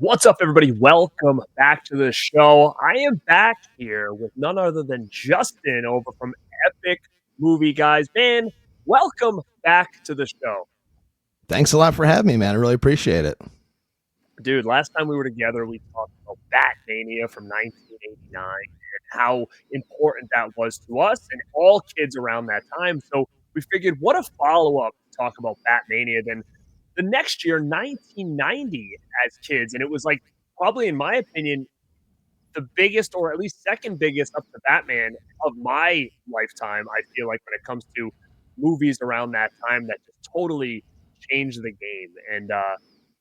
What's up, everybody? Welcome back to the show. I am back here with none other than Justin over from Epic Movie Guys. Man, welcome back to the show. Thanks a lot for having me, man. I really appreciate it. Dude, last time we were together, we talked about Batmania from 1989 and how important that was to us and all kids around that time. So we figured, what a follow-up to talk about Batmania than the next year, 1990, as kids. And it was like, probably in my opinion, the biggest or at least second biggest up to Batman of my lifetime. I feel like when it comes to movies around that time that just totally changed the game. And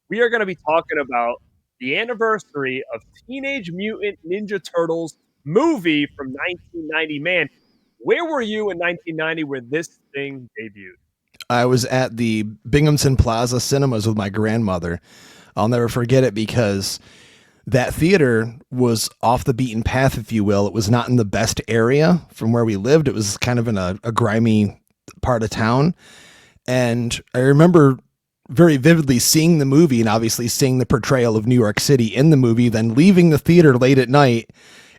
we are going to be talking about the anniversary of Teenage Mutant Ninja Turtles movie from 1990. Man, where were you in 1990 where this thing debuted? I was at the Binghamton Plaza Cinemas with my grandmother. I'll never forget it because that theater was off the beaten path, if you will. It was not in the best area from where we lived. It was kind of in a grimy part of town. And I remember very vividly seeing the movie and obviously seeing the portrayal of New York City in the movie, then leaving the theater late at night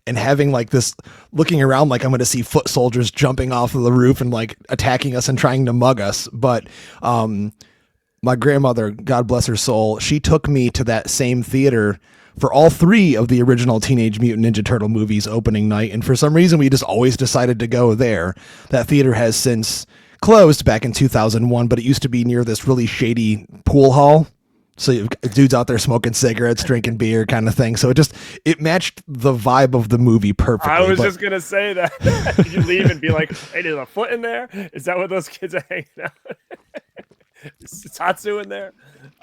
and having like this looking around like I'm going to see foot soldiers jumping off of the roof and like attacking us and trying to mug us. But my grandmother, God bless her soul, she took me to that same theater for all three of the original Teenage Mutant Ninja Turtle movies opening night. And for some reason, we just always decided to go there. That theater has since closed back in 2001, but it used to be near this really shady pool hall. So you've got dudes out there smoking cigarettes, drinking beer kind of thing. So it matched the vibe of the movie perfectly. I was just going to say that. Did you leave and be like, hey, there's a foot in there? Is that what those kids are hanging out? Is Tatsu in there?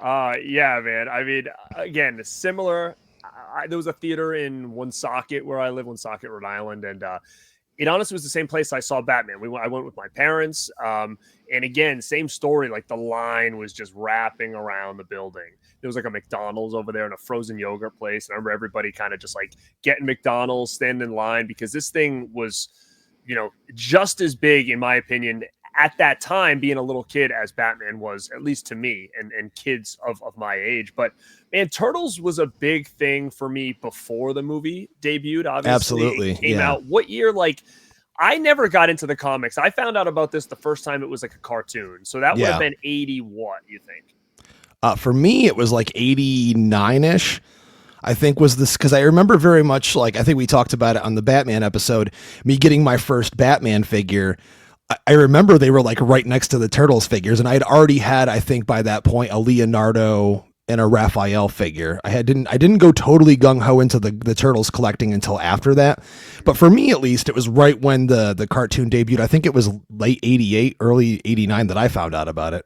Yeah, man. I mean, again, similar. There was a theater in Woonsocket where I live, Woonsocket, Rhode Island, and it honestly was the same place I saw Batman. I went with my parents, and again, same story. Like the line was just wrapping around the building. There was like a McDonald's over there and a frozen yogurt place. And I remember everybody kind of just like getting McDonald's, standing in line because this thing was, just as big, in my opinion, at that time, being a little kid, as Batman was, at least to me and kids of my age. But man, Turtles was a big thing for me before the movie debuted. Obviously, absolutely, it came out. What year? Like, I never got into the comics. I found out about this the first time it was like a cartoon. So that would have been 80. What you think? For me, it was like 89-ish. I think was this because I remember very much, like, I think we talked about it on the Batman episode, me getting my first Batman figure. I remember they were like right next to the Turtles figures, and I had already had, I think by that point, a Leonardo and a Raphael figure. I didn't go totally gung ho into the Turtles collecting until after that. But for me, at least, it was right when the cartoon debuted. I think it was late 88, early 89 that I found out about it.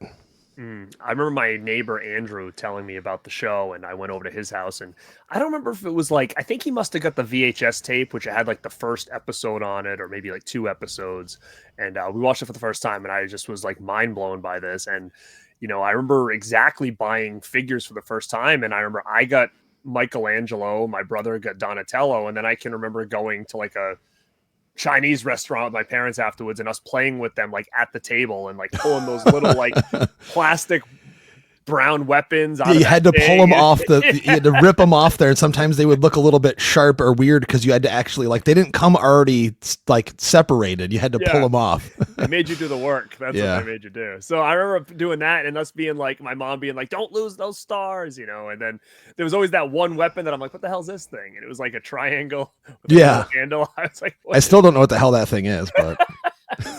I remember my neighbor Andrew telling me about the show, and I went over to his house, and I don't remember if it was like, I think he must have got the VHS tape, which had like the first episode on it, or maybe like 2 episodes, and we watched it for the first time, and I just was like mind blown by this. And I remember exactly buying figures for the first time, and I remember I got Michelangelo, my brother got Donatello, and then I can remember going to like a Chinese restaurant with my parents afterwards and us playing with them like at the table and like pulling those little like plastic brown weapons out. You had to pull them off you had to rip them off there, and sometimes they would look a little bit sharp or weird because you had to actually, like, they didn't come already like separated. You had to pull them off. They made you do the work. That's what they made you do. So I remember doing that and us being like, my mom being like, don't lose those stars, and then there was always that one weapon that I'm like, what the hell is this thing? And it was like a triangle with a handle. I was like, I still don't know what the hell that thing is, but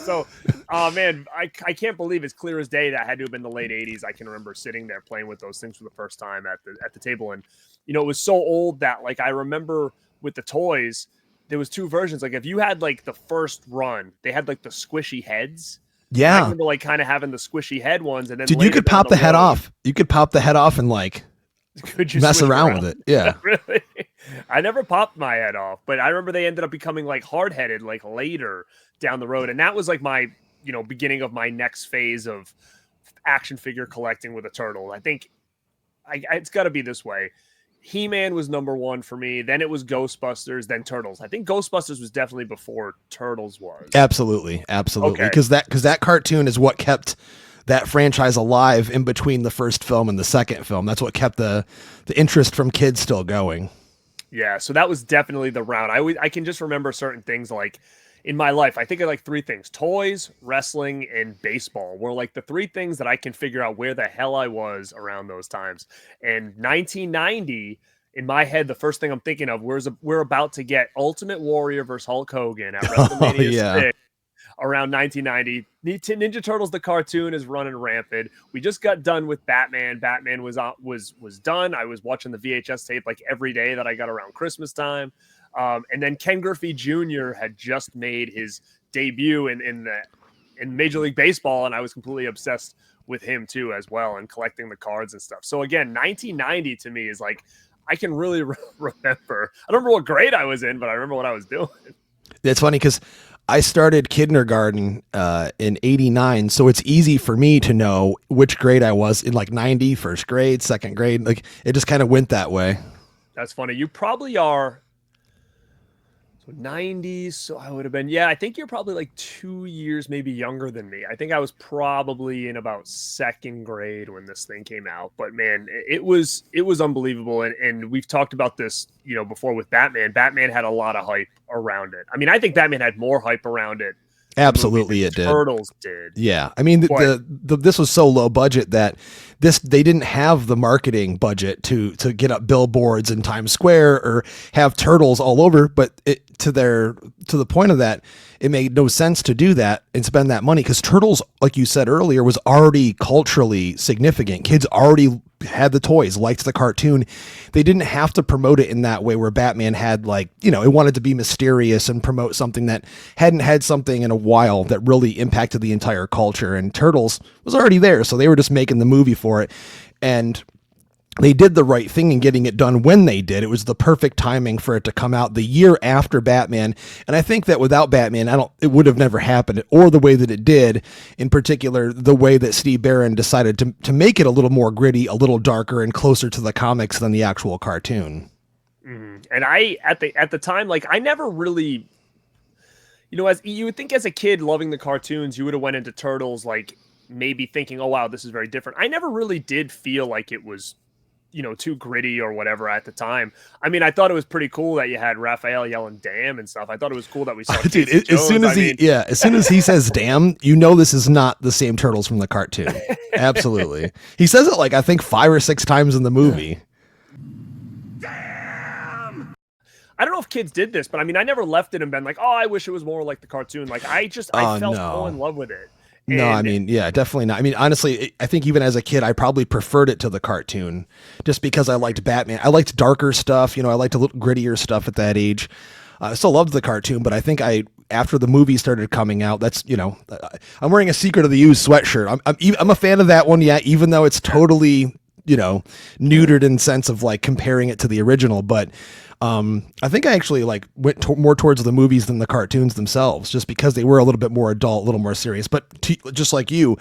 so, man, I can't believe it's clear as day that had to have been the late 80s. I can remember sitting there playing with those things for the first time at the table. And, it was so old that, like, I remember with the toys, there was 2 versions. Like, if you had, like, the first run, they had, like, the squishy heads. Yeah. I remember, like, kind of having the squishy head ones. And then you could pop the head off. You could pop the head off and, like, mess around with it. Yeah. Really? I never popped my head off, but I remember they ended up becoming, like, hard-headed, like, later down the road. And that was like my, beginning of my next phase of action figure collecting with a turtle. I think it's got to be this way. He-Man was number 1 for me. Then it was Ghostbusters, then Turtles. I think Ghostbusters was definitely before Turtles was. Absolutely. Because that cartoon is what kept that franchise alive in between the first film and the second film. That's what kept the interest from kids still going. Yeah, so that was definitely the round. I can just remember certain things like in my life. I think of like three things: toys, wrestling, and baseball were like the three things that I can figure out where the hell I was around those times. And 1990, in my head, the first thing I'm thinking of, we're about to get Ultimate Warrior versus Hulk Hogan at WrestleMania 6 around 1990. Ninja Turtles the cartoon is running rampant. We just got done with Batman. Batman was done. I was watching the VHS tape like every day that I got around Christmas time. And then Ken Griffey Jr. had just made his debut in Major League Baseball, and I was completely obsessed with him too as well, and collecting the cards and stuff. So again, 1990 to me is like, I can really remember. I don't remember what grade I was in, but I remember what I was doing. It's funny because I started kindergarten in 89, so it's easy for me to know which grade I was in, like 90, first grade, second grade. Like it just kind of went that way. That's funny. You probably are 90s, so I would have been, I think you're probably like 2 years maybe younger than me. I think I was probably in about second grade when this thing came out. But man, it was unbelievable. And we've talked about this, before with Batman. Batman had a lot of hype around it. I mean, I think Batman had more hype around it. Absolutely, it did. Turtles did. Yeah, I mean, this was so low budget that they didn't have the marketing budget to get up billboards in Times Square or have turtles all over. But to the point of that, it made no sense to do that and spend that money because Turtles, like you said earlier, was already culturally significant. Kids already had the toys, liked the cartoon. They didn't have to promote it in that way where Batman had it wanted to be mysterious and promote something that hadn't had something in a while that really impacted the entire culture. And Turtles was already there, so they were just making the movie for it. And they did the right thing in getting it done when they did. It was the perfect timing for it to come out the year after Batman. And I think that without Batman, it would have never happened, or the way that it did, in particular, the way that Steve Barron decided to make it a little more gritty, a little darker, and closer to the comics than the actual cartoon. Mm-hmm. And I, at the time, like, I never really, as you would think as a kid loving the cartoons, you would have went into Turtles, like maybe thinking, oh, wow, this is very different. I never really did feel like it was too gritty or whatever at the time. I mean, I thought it was pretty cool that you had Raphael yelling "damn" and stuff. I thought it was cool that we saw dude, as soon as he says "damn," this is not the same Turtles from the cartoon. Absolutely. He says it like I think 5 or 6 times in the movie. Damn. I don't know if kids did this, but I mean, I never left it and been like, oh, I wish it was more like the cartoon. Like I felt so in love with it. No, I mean, yeah, definitely not. I mean, honestly, I think even as a kid, I probably preferred it to the cartoon just because I liked Batman. I liked darker stuff. I liked a little grittier stuff at that age. I still loved the cartoon, but I think after the movie started coming out, that's, I'm wearing a Secret of the Ooze sweatshirt. I'm a fan of that one. Yeah. Even though it's totally, neutered in sense of like comparing it to the original, but I think I actually went more towards the movies than the cartoons themselves, just because they were a little bit more adult, a little more serious. But just like you,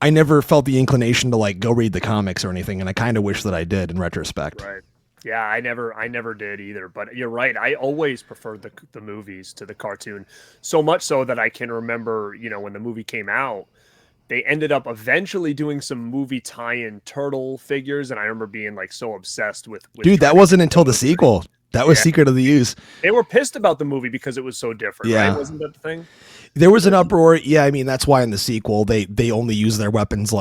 I never felt the inclination to go read the comics or anything, and I kind of wish that I did in retrospect. Right. Yeah, I never did either. But you're right. I always preferred the movies to the cartoon, so much so that I can remember, when the movie came out, they ended up eventually doing some movie tie-in turtle figures, and I remember being so obsessed with dude. That wasn't until the sequel. That was Secret of the Ooze. They were pissed about the movie because it was so different, right? Wasn't that the thing? There was an uproar. Yeah, I mean, that's why in the sequel, they only use their weapons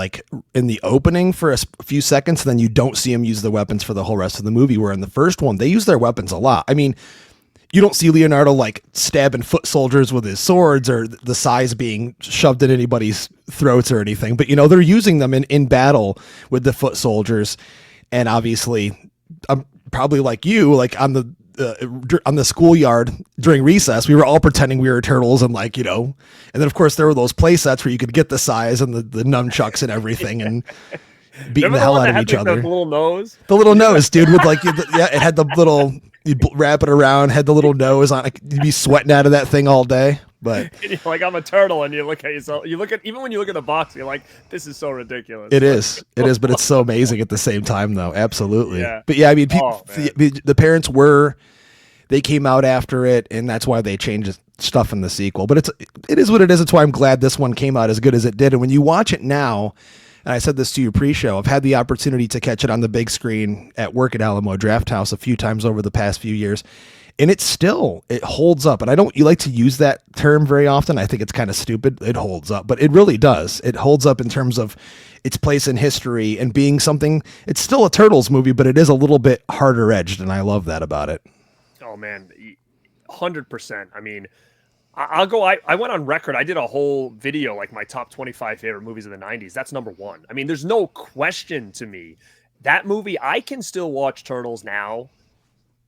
in the opening for a few seconds, and then you don't see them use the weapons for the whole rest of the movie, where in the first one, they use their weapons a lot. I mean, you don't see Leonardo stabbing foot soldiers with his swords or the size being shoved in anybody's throats or anything, but they're using them in battle with the foot soldiers. And obviously, I'm probably like you, on the schoolyard during recess, we were all pretending we were turtles, and and then of course there were those play sets where you could get the size and the nunchucks and everything, and beating the hell out of each other. The little nose, dude, with it had the little, you'd wrap it around, had the little nose on it. You'd be sweating out of that thing all day. But you're like, I'm a turtle, and you look at yourself. Even when you look at the box, you're like, this is so ridiculous. It is, but it's so amazing at the same time, though. Absolutely. Yeah. But yeah, I mean, the parents they came out after it, and that's why they changed stuff in the sequel. But it is what it is. It's why I'm glad this one came out as good as it did. And when you watch it now, and I said this to you pre-show, I've had the opportunity to catch it on the big screen at work at Alamo Drafthouse a few times over the past few years. And it holds up. And you like to use that term very often. I think it's kind of stupid. It holds up, but it really does. It holds up in terms of its place in history and being something. It's still a Turtles movie, but it is a little bit harder edged. And I love that about it. Oh man, 100%. I mean, I went on record. I did a whole video, like my top 25 favorite movies of the 90s. That's number one. I mean, there's no question to me. That movie, I can still watch Turtles now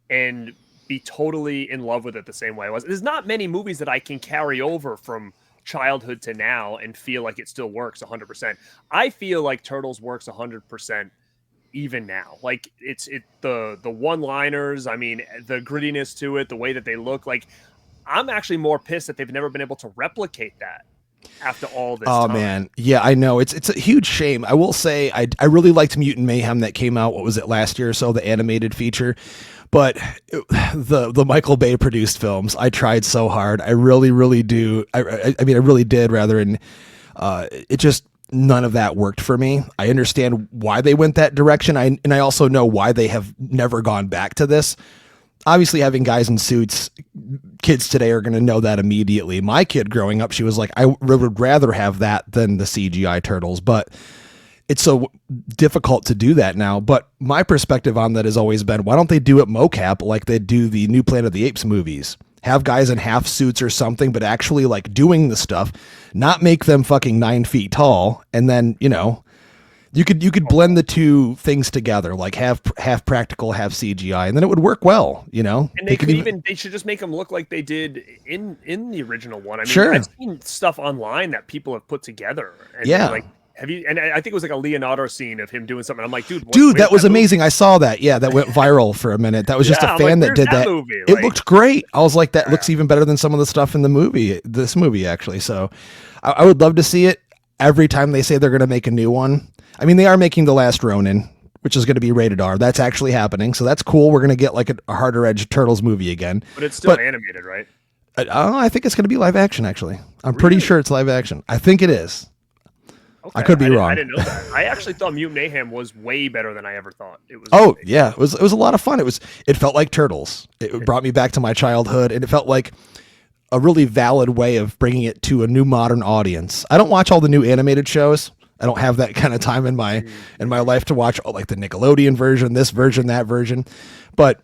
and be totally in love with it the same way I was. There's not many movies that I can carry over from childhood to now and feel like it still works 100%. I feel like Turtles works 100% even now. Like the one-liners, I mean, the grittiness to it, the way that they look, like I'm actually more pissed that they've never been able to replicate that after all this time. Man. Yeah, I know. It's a huge shame. I will say I really liked Mutant Mayhem that came out, what was it, last year or so, the animated feature. But the Michael Bay produced films, I tried so hard. I really, really do. I mean, I really did rather. And it just, none of that worked for me. I understand why they went that direction. And I also know why they have never gone back to this. Obviously, having guys in suits, kids today are going to know that immediately. My kid growing up, she was like, I would rather have that than the CGI Turtles, but it's so difficult to do that now. But my perspective on that has always been, why don't they do it mocap like they do the new Planet of the Apes movies? Have guys in half suits or something, but actually like doing the stuff, not make them fucking 9 feet tall. And then, you could blend the two things together, like have practical, have CGI, and then it would work well, And they should just make them look like they did in the original one. I mean, sure. I've seen stuff online that people have put together. And yeah. Like, have you? And I think it was like a Leonardo scene of him doing something. I'm like, dude, that was amazing. I saw that. Yeah, that went viral for a minute. That was just a fan that did that. Movie? It looked great. I was like, that looks even better than some of the stuff in this movie, actually. So I would love to see it. Every time they say they're going to make a new one. I mean, they are making The Last Ronin, which is going to be rated R. That's actually happening. So that's cool. We're going to get like a harder edge Turtles movie again. But it's still animated, right? I think it's going to be live action, actually. I'm pretty sure it's live action. I think it is. Okay. I could be wrong. I didn't know that. I actually thought Mutant Mayhem was way better than I ever thought it was. Oh, yeah. It was a lot of fun. It felt like Turtles. It brought me back to my childhood, and it felt like a really valid way of bringing it to a new modern audience. I don't watch all the new animated shows. I don't have that kind of time in my life to watch like the Nickelodeon version, this version, that version. But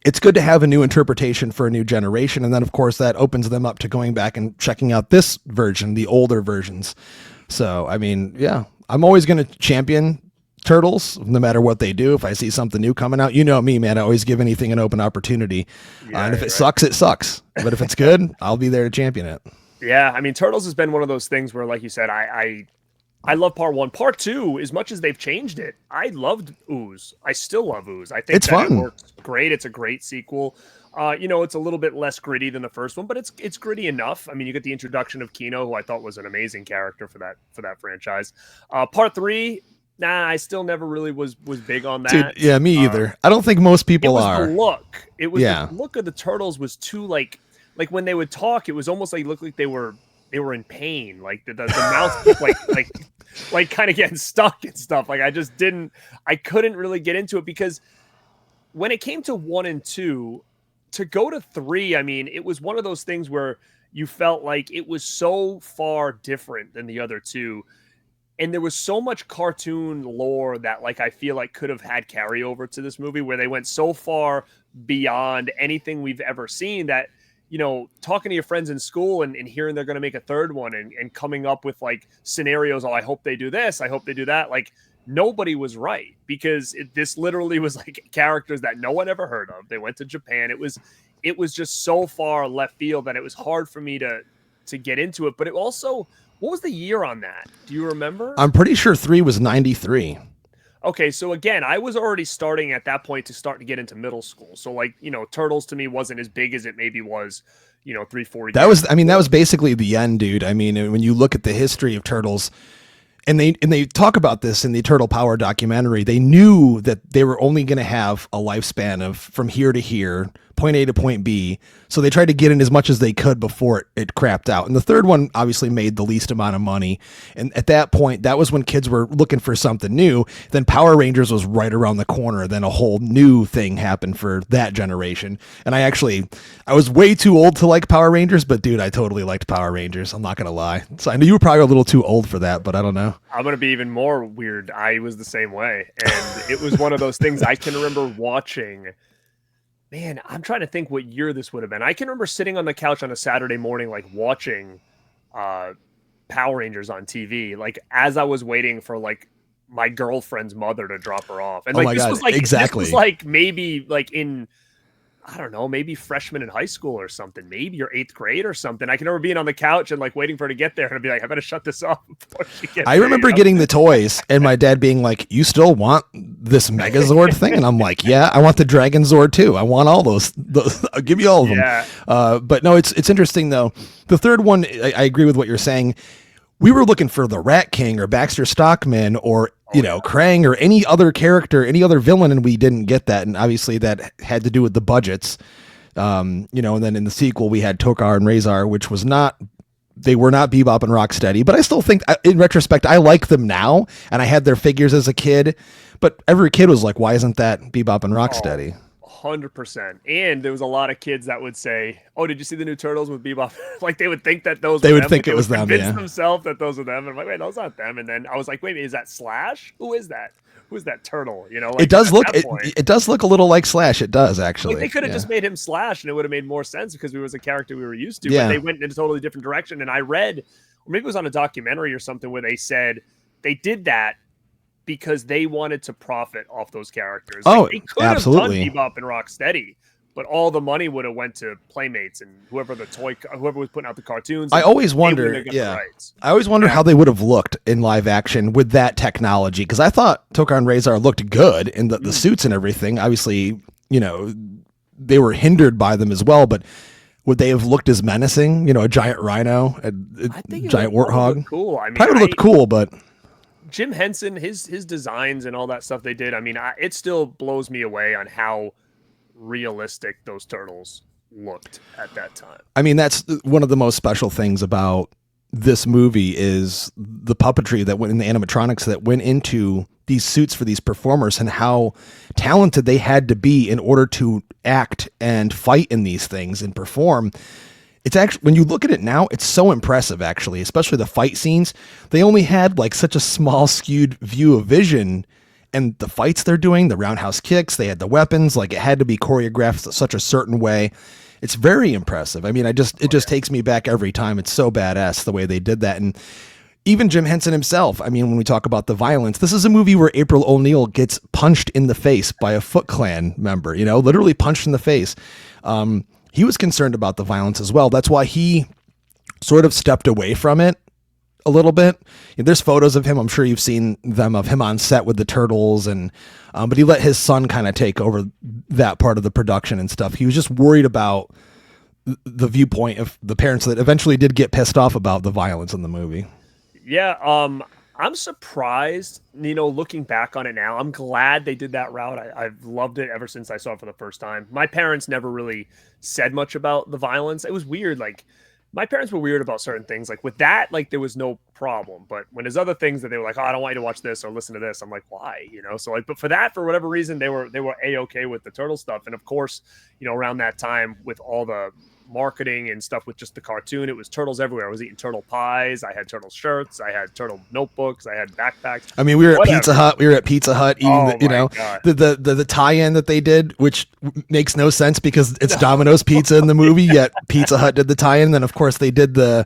it's good to have a new interpretation for a new generation. And then, of course, that opens them up to going back and checking out this version, the older versions. So, I mean, yeah, I'm always going to champion Turtles, no matter what they do. If I see something new coming out, you know me, man, I always give anything an open opportunity. And if it sucks, it sucks. But if it's good, I'll be there to champion it. Yeah, I mean, Turtles has been one of those things where, like you said, I love part one. Part two, as much as they've changed it, I loved Ooze. I still love Ooze. I think it's fun. It works great. It's a great sequel. It's a little bit less gritty than the first one, but it's gritty enough. I mean, you get the introduction of Kino, who I thought was an amazing character for that franchise. Part three, I still never really was big on that. Dude, yeah, me either. I don't think most people are. The look of the Turtles was too like when they would talk, it was almost like looked like they were in pain. Like the mouth kept like kind of getting stuck and stuff. Like I couldn't really get into it because when it came to 1 and 2, to go to 3, I mean, it was one of those things where you felt like it was so far different than the other two. And there was so much cartoon lore that like I feel like could have had carryover to this movie, where they went so far beyond anything we've ever seen that, talking to your friends in school and hearing they're going to make a third one and coming up with like scenarios. Oh, I hope they do this. I hope they do that. Like nobody was right, because this literally was like characters that no one ever heard of. They went to Japan. It was just so far left field that it was hard for me to get into it. But it also, what was the year on that? Do you remember? I'm pretty sure 3 was 93. Okay, so again, I was already starting at that point to get into middle school. So like, Turtles to me wasn't as big as it maybe was, 3-4 years. That was basically the end, dude. I mean, when you look at the history of Turtles, and they talk about this in the Turtle Power documentary, they knew that they were only going to have a lifespan of from here to here point A to point B. So they tried to get in as much as they could before it crapped out. And the third one obviously made the least amount of money. And at that point, that was when kids were looking for something new. Then Power Rangers was right around the corner. Then a whole new thing happened for that generation. And I was way too old to like Power Rangers, but dude, I totally liked Power Rangers. I'm not going to lie. So I know you were probably a little too old for that, but I don't know. I'm going to be even more weird. I was the same way. And it was one of those things I can remember watching. Man, I'm trying to think what year this would have been. I can remember sitting on the couch on a Saturday morning, like watching Power Rangers on TV, like as I was waiting for like my girlfriend's mother to drop her off. And like, this was like maybe like in, I don't know, maybe freshman in high school or something, maybe or 8th grade or something. I can remember being on the couch and like waiting for her to get there and I'd be like, I better shut this off before she gets I remember getting the toys and my dad being like, you still want this Megazord thing? And I'm like, yeah, I want the Dragon Zord too. I want all those. I'll give you all of them. Yeah. But no, it's interesting though. The third one, I agree with what you're saying. We were looking for the Rat King or Baxter Stockman or Krang or any other character, any other villain, and we didn't get that. And obviously that had to do with the budgets. And then in the sequel we had Tokar and Razor, which was they were not Bebop and Rocksteady, but I still think in retrospect, I like them now, and I had their figures as a kid, but every kid was like, why isn't that Bebop and Rocksteady? 100%. And there was a lot of kids that would say, oh, did you see the new Turtles with Bebop? Like they would think that those they were would them. think Like, it was them. Convince themselves that those were them. And I'm like, wait, those aren't them. And then I was like, wait, is that Slash? Who is that? Who's that turtle? Like, it does look a little like Slash. It does actually. Like, they could have just made him Slash and it would have made more sense because he was a character we were used to. But they went in a totally different direction. And I read, or maybe it was on a documentary or something where they said they did that because they wanted to profit off those characters. Like, they could have done Bebop and Rocksteady, but all the money would have went to Playmates and whoever was putting out the cartoons. I always wonder, how they would have looked in live action with that technology, because I thought Tokar and Razor looked good in the suits and everything. Obviously, they were hindered by them as well, but would they have looked as menacing? A giant rhino, a giant warthog. Cool. I mean, probably would have looked cool, but Jim Henson, his designs and all that stuff they did. I mean, it still blows me away on how realistic those turtles looked at that time. I mean, that's one of the most special things about this movie is the puppetry that went in, the animatronics that went into these suits for these performers and how talented they had to be in order to act and fight in these things and perform. It's actually, when you look at it now, it's so impressive, actually, especially the fight scenes. They only had like such a small skewed view of vision, and the fights they're doing, the roundhouse kicks, they had the weapons, like it had to be choreographed such a certain way. It's very impressive. I mean, it just takes me back every time. It's so badass the way they did that. And even Jim Henson himself, I mean, when we talk about the violence, this is a movie where April O'Neil gets punched in the face by a Foot Clan member, literally punched in the face. He was concerned about the violence as well. That's why he sort of stepped away from it a little bit. There's photos of him. I'm sure you've seen them of him on set with the turtles, and but he let his son kind of take over that part of the production and stuff. He was just worried about the viewpoint of the parents that eventually did get pissed off about the violence in the movie. Yeah. I'm surprised, looking back on it now. I'm glad they did that route. I've loved it ever since I saw it for the first time. My parents never really said much about the violence. It was weird. Like, my parents were weird about certain things. Like with that, like there was no problem. But when there's other things that they were like, oh, I don't want you to watch this or listen to this, I'm like, why? So like, but for that, for whatever reason, they were A-okay with the turtle stuff. And of course, around that time with all the marketing and stuff with just the cartoon, it was turtles everywhere. I was eating turtle pies, I had turtle shirts, I had turtle notebooks, I had backpacks. I mean, we were at Pizza Hut eating the tie-in that they did, which makes no sense because it's Domino's Pizza in the movie, yet Pizza Hut did the tie-in. And then of course they did the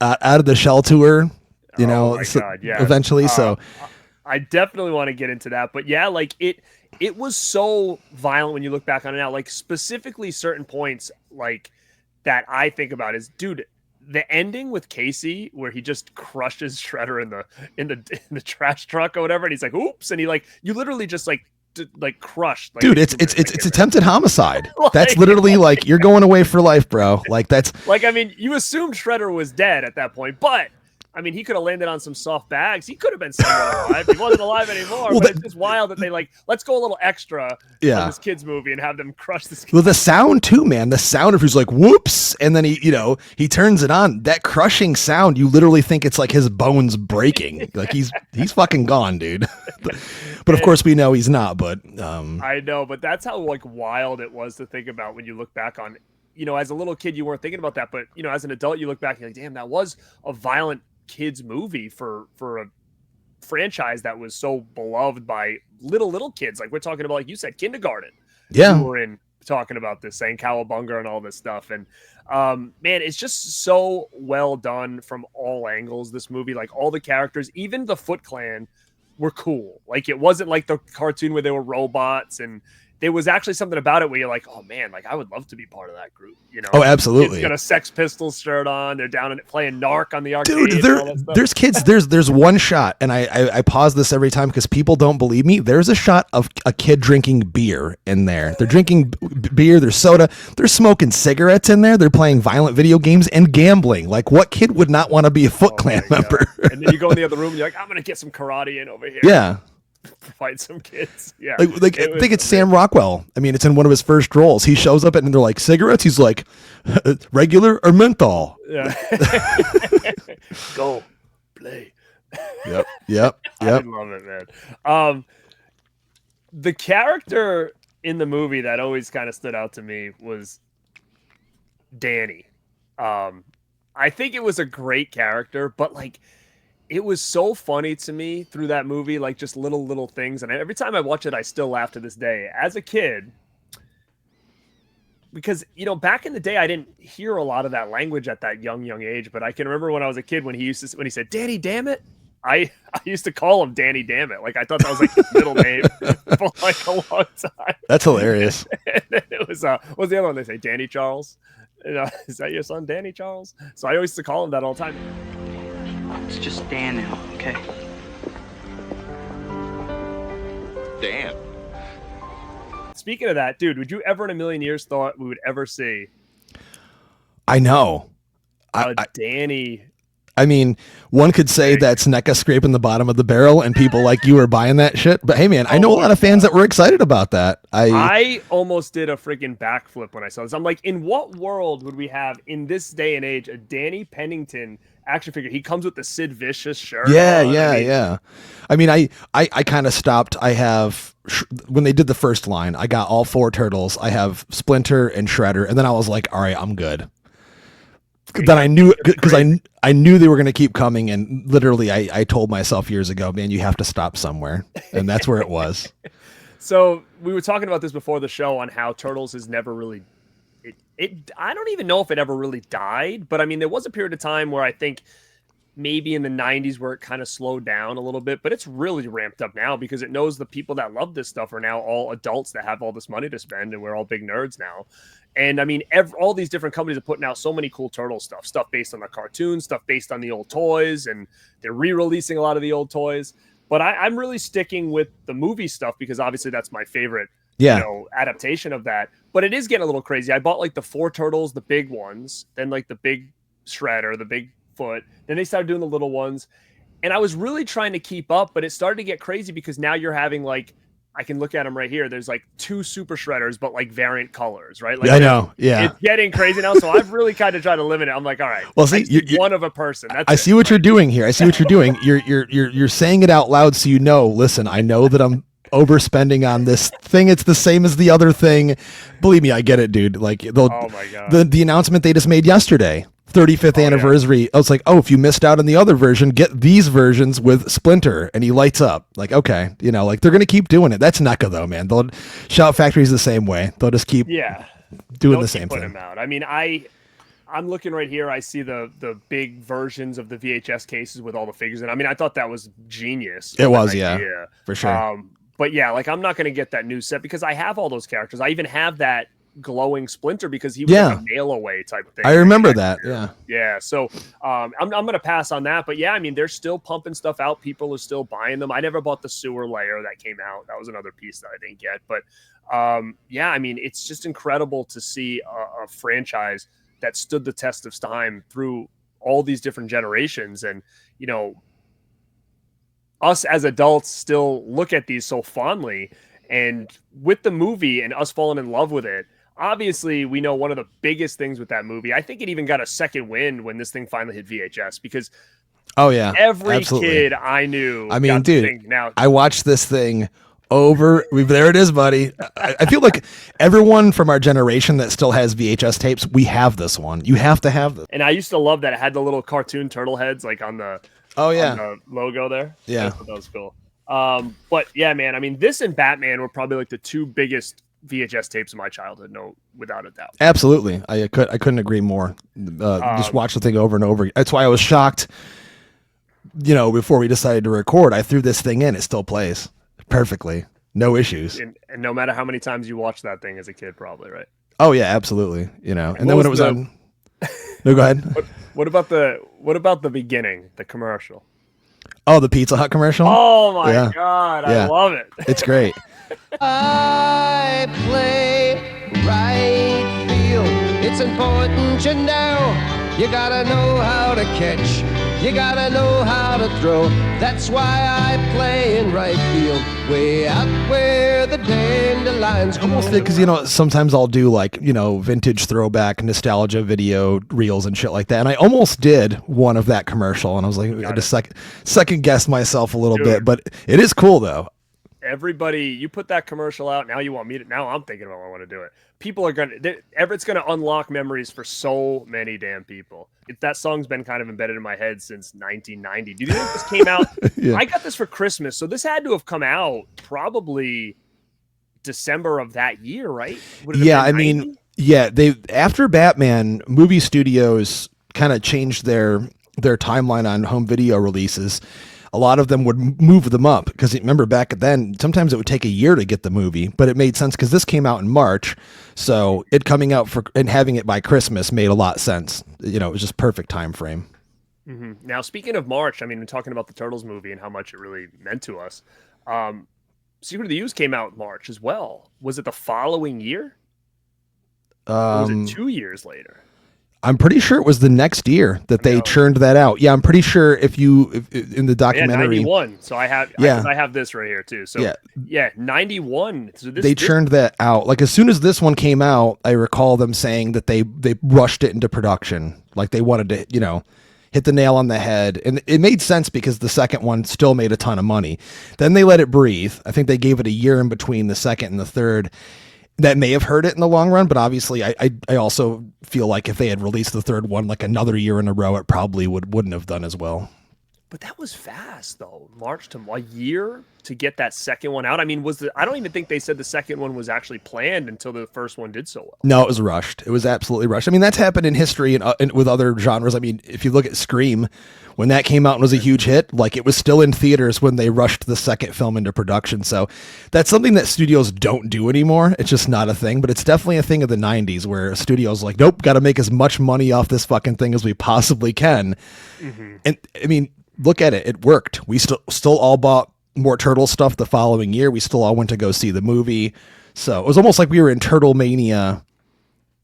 out of the shell tour, eventually. So I definitely want to get into that, but yeah, like it was so violent when you look back on it now, like specifically certain points like that I think about is, dude, the ending with Casey where he just crushes Shredder in the trash truck or whatever, and he's like, oops, and he like, you literally just like crushed. Like, dude, it's attempted homicide. That's literally like, you're going away for life, bro. Like that's like, I mean, you assumed Shredder was dead at that point, but I mean, he could have landed on some soft bags. He could have been somewhat alive. He wasn't alive anymore. Well, but it's just wild that they like, let's go a little extra on this kid's movie and have them crush this kid. Well, the sound too, man. The sound of he's like, whoops, and then he turns it on. That crushing sound, you literally think it's like his bones breaking. Like he's fucking gone, dude. But of course we know he's not. But I know, but that's how like wild it was to think about when you look back on. As a little kid, you weren't thinking about that, but as an adult, you look back and you're like, damn, that was a violent kids movie for a franchise that was so beloved by little kids. Like we're talking about, like you said, kindergarten. Yeah, we're in talking about this, saying cowabunga and all this stuff. And man, it's just so well done from all angles. This movie, like all the characters, even the Foot Clan, were cool. Like it wasn't like the cartoon where they were robots, and there was actually something about it where you're like, oh man, like I would love to be part of that group. Oh, absolutely. He's got a Sex Pistols shirt on. They're down and playing Narc on the arcade. Dude, there's kids. There's one shot, and I pause this every time because people don't believe me. There's a shot of a kid drinking beer in there. They're drinking beer. There's soda. They're smoking cigarettes in there. They're playing violent video games and gambling. Like, what kid would not want to be a Foot Clan member? And then you go in the other room and you're like, I'm gonna get some karate in over here. Yeah. Fight some kids. Yeah. Like I think it's Sam Rockwell. I mean, it's in one of his first roles. He shows up and they're like, cigarettes? He's like, regular or menthol? Yeah. Go play. Yep. I love it, man. The character in the movie that always kind of stood out to me was Danny. I think it was a great character, but like it was so funny to me through that movie, like just little things. And every time I watch it, I still laugh to this day. As a kid, because, back in the day, I didn't hear a lot of that language at that young age. But I can remember when I was a kid, when he said, Danny, damn it. I used to call him Danny Damn It. Like I thought that was like his middle name for like a long time. That's hilarious. And then it was, what was the other one they say? Danny Charles. Is that your son, Danny Charles? So I always used to call him that all the time. It's just Dan now, okay? Dan. Speaking of that, dude, would you ever in a million years thought we would ever see? I know. Danny. I mean, one could say that's NECA scraping the bottom of the barrel and people like you are buying that shit. But hey, man, I know a lot of fans that were excited about that. I almost did a freaking backflip when I saw this. I'm like, in what world would we have in this day and age a Danny Pennington action figure? He comes with the Sid Vicious shirt. Yeah. I mean, I kind of stopped. I have, when they did the first line, I got all 4 turtles. I have Splinter and Shredder. And then I was like, all right, I'm good. Then I knew, because I knew they were going to keep coming. And literally I told myself years ago, man, you have to stop somewhere. And that's where it was. So we were talking about this before the show on how Turtles has never really, I don't even know if it ever really died, but I mean, there was a period of time where I think maybe in the 90s where it kind of slowed down a little bit, but it's really ramped up now because it knows the people that love this stuff are now all adults that have all this money to spend, and we're all big nerds now. And I mean, all these different companies are putting out so many cool Turtle stuff based on the cartoons, stuff based on the old toys, and they're re-releasing a lot of the old toys. But I'm really sticking with the movie stuff because obviously that's my favorite adaptation of that. But it is getting a little crazy. I bought like the 4 turtles, the big ones, then like the big Shredder, the big Foot. Then they started doing the little ones. And I was really trying to keep up, but it started to get crazy because now you're having like, I can look at them right here. There's like 2 Super Shredders, but like variant colors, right? Like, I know. Yeah. It's getting crazy now. So I've really kind of tried to limit it. I'm like, all right, well, see, you're one of a person. That's I see what you're doing here. I see what you're doing. You're saying it out loud. So, listen, I know that I'm overspending on this thing. It's the same as the other thing. Believe me, I get it, dude. Like oh my God. The announcement they just made yesterday, 35th anniversary. Yeah. I was like, oh, if you missed out on the other version, get these versions with Splinter, and he lights up. Like, okay, like they're gonna keep doing it. That's NECA though, man. They'll Shout Factory's the same way. They'll just keep doing the same thing. Them out. I mean, I'm looking right here. I see the big versions of the VHS cases with all the figures, and I mean, I thought that was genius. It was, for sure. But yeah, like I'm not gonna get that new set because I have all those characters. I even have that glowing Splinter because he was like a mail away type thing. I remember that. Yeah. So I'm gonna pass on that. But yeah, I mean, they're still pumping stuff out. People are still buying them. I never bought the sewer layer that came out. That was another piece that I didn't get. But yeah, I mean, it's just incredible to see a franchise that stood the test of time through all these different generations. And, you know, us as adults still look at these so fondly. And with the movie and us falling in love with it, obviously we know one of the biggest things with that movie, I think it even got a second wind when this thing finally hit VHS, because oh yeah, every absolutely. kid I knew, I mean, got dude, the thing. Now I watched this thing there it is, buddy. I feel like everyone from our generation that still has VHS tapes, we have this one. You have to have this. and I used to love that it had the little cartoon turtle heads like on the Oh on yeah, the logo there. Yeah. I thought that was cool. But yeah, man, I mean, this and Batman were probably like the two biggest VHS tapes of my childhood, no, without a doubt. absolutely. I couldn't agree more. Just watch the thing over and over. That's why I was shocked. You know, before we decided to record, I threw this thing in. It still plays perfectly, no issues. And no matter how many times you watched that thing as a kid, probably, right? Oh yeah, absolutely. You know, and What then when it was was on, no, go ahead. What about the beginning, the commercial? Oh, the Pizza Hut commercial. Oh my Yeah. god, I Yeah. love it. It's great. I play right field. It's important you know. You gotta know how to catch. You gotta know how to throw. That's why I play in right field, way out where the dandelions grow. Almost because, you know, sometimes I'll do like, you know, vintage throwback nostalgia video reels and shit like that. And I almost did one of that commercial, and I was like, I just second guessed myself a little bit, but it is cool though. Everybody, you put that commercial out, now you want me to, now I'm thinking about I want to do it. People are it's going to unlock memories for so many damn people. That song's been kind of embedded in my head since 1990. Do you think this came out? Yeah. I got this for Christmas, so this had to have come out probably December of that year, right? Would it have Yeah, I been mean, 90? yeah, after Batman, movie studios kind of changed their timeline on home video releases. A lot of them would move them up because remember back then, sometimes it would take a year to get the movie, but it made sense because this came out in March. So it coming out and having it by Christmas made a lot of sense. You know, it was just perfect time frame. Mm-hmm. Now, speaking of March, I mean, we're talking about the Turtles movie and how much it really meant to us. Secret of the Ooze came out in March as well. Was it the following year? Or was it 2 years later? I'm pretty sure it was the next year that they churned that out. Yeah, I'm pretty sure if in the documentary, 91. So I have this right here too. So yeah, 91. So they churned that out. Like as soon as this one came out, I recall them saying that they rushed it into production. Like they wanted to, you know, hit the nail on the head. And it made sense because the second one still made a ton of money. Then they let it breathe. I think they gave it a year in between the second and the third. That may have hurt it in the long run, but obviously I also feel like if they had released the third one like another year in a row, it probably wouldn't have done as well. But that was fast though. March to a year to get that second one out. I mean, I don't even think they said the second one was actually planned until the first one did so well. No, it was rushed. It was absolutely rushed. I mean, that's happened in history and with other genres. I mean, if you look at Scream, when that came out and was a huge hit, like it was still in theaters when they rushed the second film into production. So that's something that studios don't do anymore. It's just not a thing, but it's definitely a thing of the 90s where studios like, nope, got to make as much money off this fucking thing as we possibly can. Mm-hmm. And I mean, look at it. It worked. We still all bought more Turtle stuff the following year. We still all went to go see the movie. So it was almost like we were in Turtlemania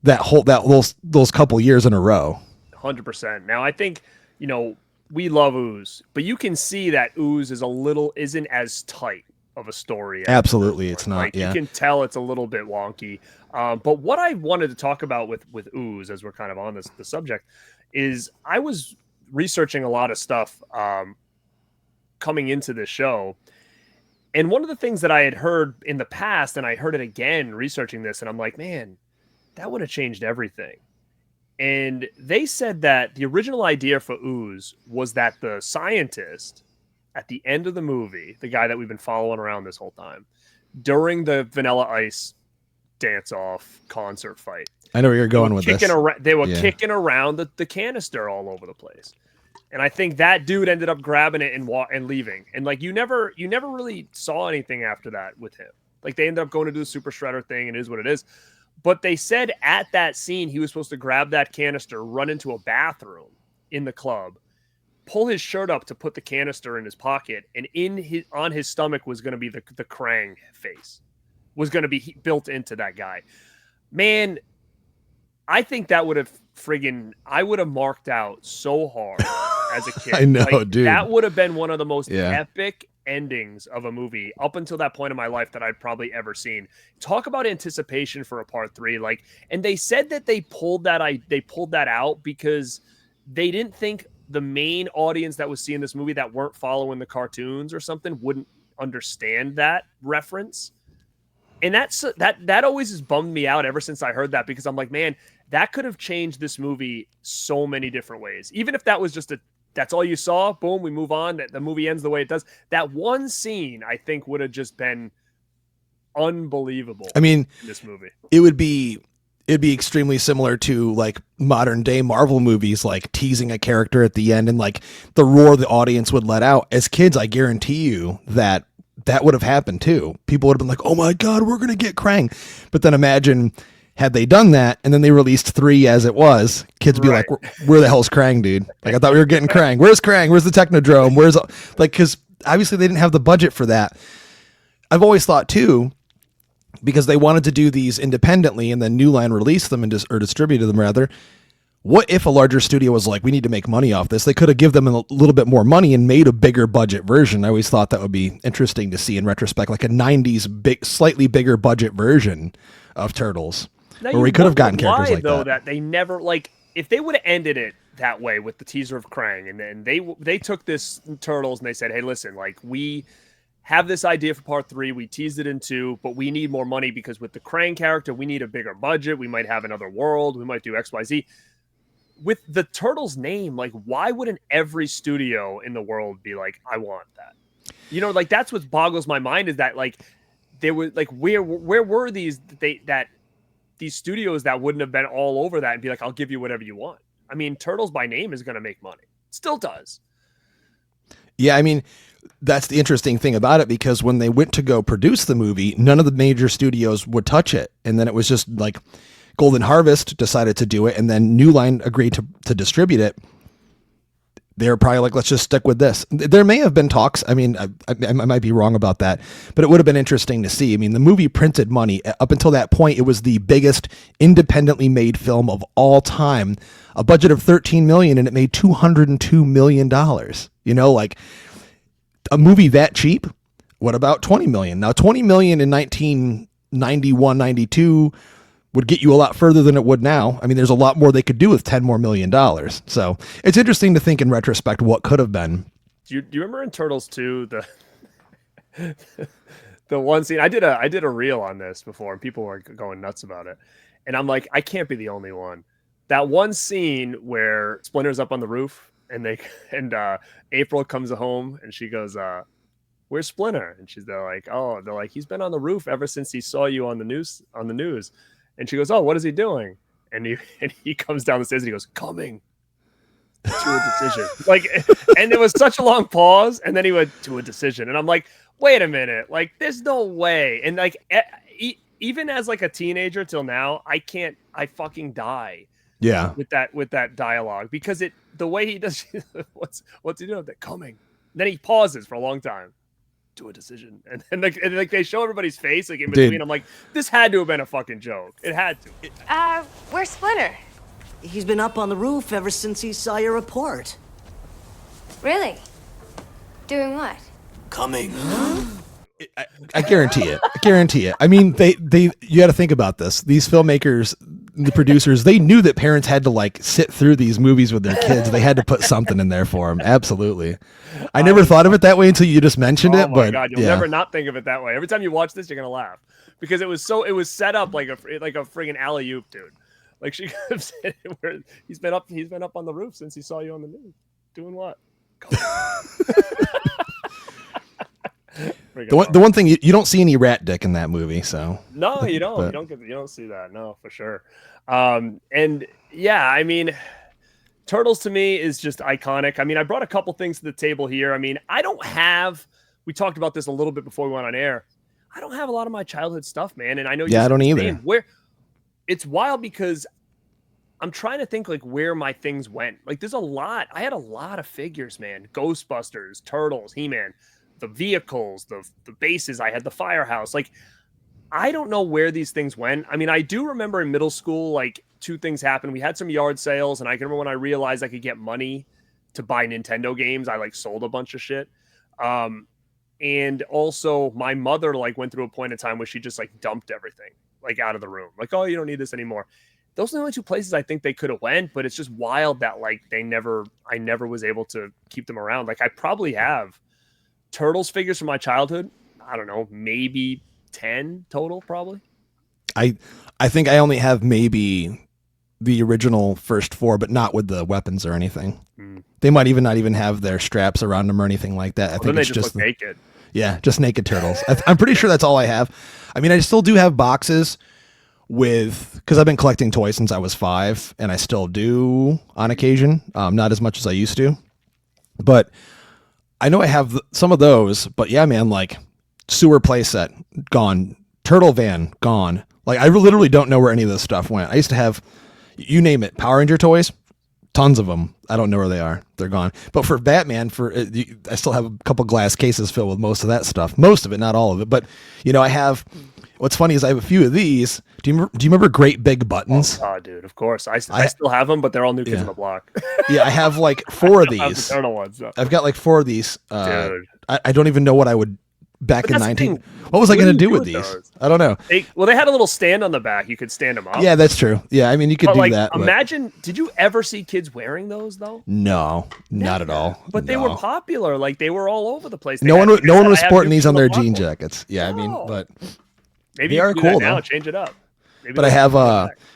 those couple years in a row. 100%. Now I think, you know, we love Ooze, but you can see that Ooze isn't as tight of a story. Absolutely, it's not. Like, you can tell it's a little bit wonky. But what I wanted to talk about with Ooze, as we're kind of on the subject, is I was researching a lot of stuff coming into this show. And one of the things that I had heard in the past, and I heard it again researching this, and I'm like, man, that would have changed everything. And they said that the original idea for Ooze was that the scientist at the end of the movie, the guy that we've been following around this whole time, during the Vanilla Ice dance-off concert fight, I know where you're going with this. They were kicking around the canister all over the place. And I think that dude ended up grabbing it and leaving. And like you never really saw anything after that with him. Like they ended up going to do the Super Shredder thing, and it is what it is. But they said at that scene he was supposed to grab that canister, run into a bathroom in the club, pull his shirt up to put the canister in his pocket, and on his stomach was going to be the Krang face. Was going to be built into that guy. Man, I think that would have I would have marked out so hard as a kid. I know, like, dude. That would have been one of the most Yeah. epic endings of a movie up until that point in my life that I'd probably ever seen. Talk about anticipation for a part 3. Like, and they said that they pulled that out because they didn't think the main audience that was seeing this movie that weren't following the cartoons or something wouldn't understand that reference. And that always has bummed me out ever since I heard that, because I'm like, man, that could have changed this movie so many different ways. Even if that was just that's all you saw, boom, we move on, that the movie ends the way it does. That one scene, I think, would have just been unbelievable. I mean, in this movie, it'd be extremely similar to like modern day Marvel movies, like teasing a character at the end and like the roar the audience would let out. As kids, I guarantee you that would have happened too. People would have been like, oh my God, we're going to get Krang. But then imagine had they done that and then they released 3 as it was, kids would be like, where the hell's Krang, dude? Like, I thought we were getting Krang. Where's Krang? Where's the Technodrome? Where's like, cause obviously they didn't have the budget for that. I've always thought too, because they wanted to do these independently and then New Line released them and or distributed them rather. What if a larger studio was like, we need to make money off this? They could have given them a little bit more money and made a bigger budget version. I always thought that would be interesting to see in retrospect, like a 90s slightly bigger budget version of Turtles. now, where we could have gotten characters why, like though, that. they never, like, if they would have ended it that way with the teaser of Krang, and then they took this Turtles and they said, hey, listen, like, we have this idea for part 3, we teased it in 2, but we need more money because with the Krang character, we need a bigger budget, we might have another world, we might do XYZ. With the Turtles name, like, why wouldn't every studio in the world be like, I want that? You know, like, that's what boggles my mind, is that, like, they were like, where were these studios that wouldn't have been all over that and be like, I'll give you whatever you want? I mean, Turtles by name is going to make money. Still does. Yeah, I mean, that's the interesting thing about it, because when they went to go produce the movie, none of the major studios would touch it. And then it was just like Golden Harvest decided to do it, and then New Line agreed to distribute it. They were probably like, let's just stick with this. There may have been talks. I mean, I might be wrong about that, but it would have been interesting to see. I mean, the movie printed money. Up until that point, it was the biggest independently made film of all time. A budget of $13 million, and it made $202 million. You know, like, a movie that cheap. What about $20 million? Now, $20 million in 1991, 92 would get you a lot further than it would now. I mean, there's a lot more they could do with $10 more million. So it's interesting to think in retrospect what could have been. Do you remember in Turtles 2 the one scene? I did a reel on this before, and people were going nuts about it. And I'm like, I can't be the only one. That one scene where Splinter's up on the roof and April comes home and she goes, where's Splinter? And they're like, he's been on the roof ever since he saw you on the news. And she goes, oh, what is he doing? And he comes down the stairs and he goes, coming to a decision. Like, and it was such a long pause, and then he went to a decision. And I'm like, wait a minute, like, there's no way. And like, even as like a teenager till now, I fucking die. Yeah. With that dialogue, because the way he does, what's he doing? That coming. Then he pauses for a long time. To a decision, and then they show everybody's face like in between. Dude. I'm like, this had to have been a fucking joke. It had to. Where's Splinter? He's been up on the roof ever since he saw your report. Really? Doing what? Coming. I guarantee it. I mean, you got to think about this. These filmmakers, the producers, they knew that parents had to like sit through these movies with their kids. They had to put something in there for them. Absolutely. I never thought of it that way until you just mentioned it. But God, you'll never not think of it that way. Every time you watch this, you're gonna laugh, because it was set up like a friggin' alley-oop, dude. Like, she comes in where he's been up on the roof since he saw you on the news. Doing what? The one thing, you don't see any rat dick in that movie, so no, you don't. You don't see that, no, for sure. And yeah, I mean, Turtles to me is just iconic. I mean, I brought a couple things to the table here. I mean, we talked about this a little bit before we went on air. I don't have a lot of my childhood stuff, man, and I know. Yeah, I don't either. It's wild, because I'm trying to think like where my things went. Like, there's a lot. I had a lot of figures, man. Ghostbusters, Turtles, He-Man. The vehicles, the bases. I had the firehouse. Like, I don't know where these things went. I mean, I do remember in middle school, like, two things happened. We had some yard sales, and I can remember when I realized I could get money to buy Nintendo games, I like sold a bunch of shit. And also my mother like went through a point in time where she just like dumped everything like out of the room. Like, oh, you don't need this anymore. Those are the only two places I think they could have went, but it's just wild that like I never was able to keep them around. Like I probably have Turtles figures from my childhood. I don't know, maybe 10 total, probably. I think I only have maybe the original first 4, but not with the weapons or anything. They might even not even have their straps around them or anything like that. I think then it's they just look naked. Yeah, just naked turtles. I'm pretty sure that's all I have. I mean, I still do have boxes because I've been collecting toys since I was 5, and I still do on occasion. Not as much as I used to, but I know I have some of those. But yeah, man, like sewer playset gone, turtle van gone. Like I literally don't know where any of this stuff went. I used to have, you name it, Power Ranger toys. Tons of them. I don't know where they are. They're gone. But for Batman, I still have a couple glass cases filled with most of that stuff. Most of it, not all of it. But I have. What's funny is I have a few of these. Do you remember Great Big Buttons? Oh, dude, of course. I still have them, but they're all New Kids on the Block. Yeah, I have like 4 of these. I have the turtle ones. So. I've got like 4 of these. Dude. I don't even know what I would. Back in 19, what was I going to do with these? Those? I don't know. They had a little stand on the back. You could stand them up. Yeah, that's true. Yeah, I mean, you could do that. Imagine, did you ever see kids wearing those though? No, not at all. But they were popular. Like they were all over the place. No one was sporting these on their jean jackets. Yeah, I mean, but maybe they are cool now. though. Change it up. But I have